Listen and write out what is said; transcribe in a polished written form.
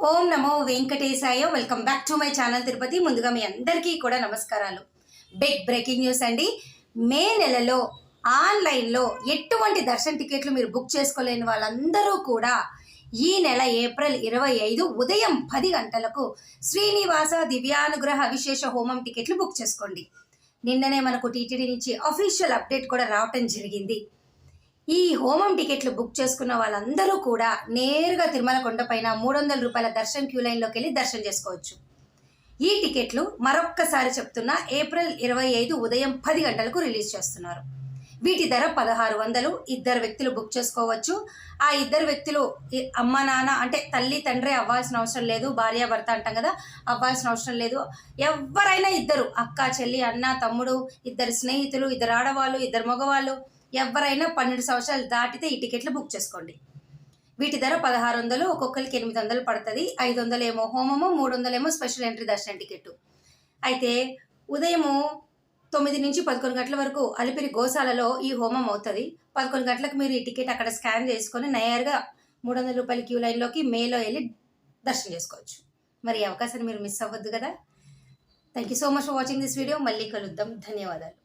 Om Namo Venkatesaya. Welcome back to my channel Tirupati. ముందుగా మీ అందరికీ కూడా నమస్కారాలు. బిగ్ బ్రేకింగ్ న్యూస్ అండి. మే నెలలో ఆన్లైన్లో ఎటువంటి దర్శన టికెట్లు మీరు బుక్ చేసుకోలేని వాళ్ళందరూ కూడా ఈ నెల ఏప్రిల్ 25 ఉదయం 10 గంటలకు శ్రీనివాస దివ్యానుగ్రహ విశేష హోమం టికెట్లు బుక్ చేసుకోండి. నిన్ననే మనకు టీటీడీ నుంచి అఫీషియల్ అప్డేట్ కూడా రావటం జరిగింది. ఈ హోమం టికెట్లు బుక్ చేసుకున్న వాళ్ళందరూ కూడా నేరుగా తిరుమల కొండపైన 300 రూపాయల దర్శన్ క్యూ లైన్లోకి వెళ్ళి దర్శనం చేసుకోవచ్చు. ఈ టికెట్లు మరొక్కసారి చెప్తున్నా ఏప్రిల్ 25 ఉదయం 10 గంటలకు రిలీజ్ చేస్తున్నారు. వీటి ధర 1600. ఇద్దరు వ్యక్తులు బుక్ చేసుకోవచ్చు. ఆ ఇద్దరు వ్యక్తులు అమ్మ నాన్న అంటే తల్లి తండ్రి అవ్వాల్సిన అవసరం లేదు. భార్య భర్త అంటాం కదా, అవ్వాల్సిన అవసరం లేదు. ఎవరైనా ఇద్దరు అక్క చెల్లి అన్న తమ్ముడు, ఇద్దరు స్నేహితులు, ఇద్దరు ఆడవాళ్ళు, ఇద్దరు మగవాళ్ళు, ఎవరైనా 12 సంవత్సరాలు దాటితే ఈ టికెట్లు బుక్ చేసుకోండి. వీటి ధర 1600, ఒక్కొక్కరికి 800 పడుతుంది. 500 ఏమో హోమము, 300 ఏమో స్పెషల్ ఎంట్రీ దర్శనం టికెట్. అయితే ఉదయము 9 నుంచి 11 గంటల వరకు అలిపిరి గోశాలలో ఈ హోమం అవుతుంది. 11 గంటలకు మీరు ఈ టికెట్ అక్కడ స్కాన్ చేసుకొని నేరుగా 300 రూపాయల క్యూ లైన్లోకి మేలో వెళ్ళి దర్శనం చేసుకోవచ్చు. మరి ఈ అవకాశాన్ని మీరు మిస్ అవ్వద్దు కదా. Thank you so much for watching this video. మళ్ళీ కలుద్దాం. ధన్యవాదాలు.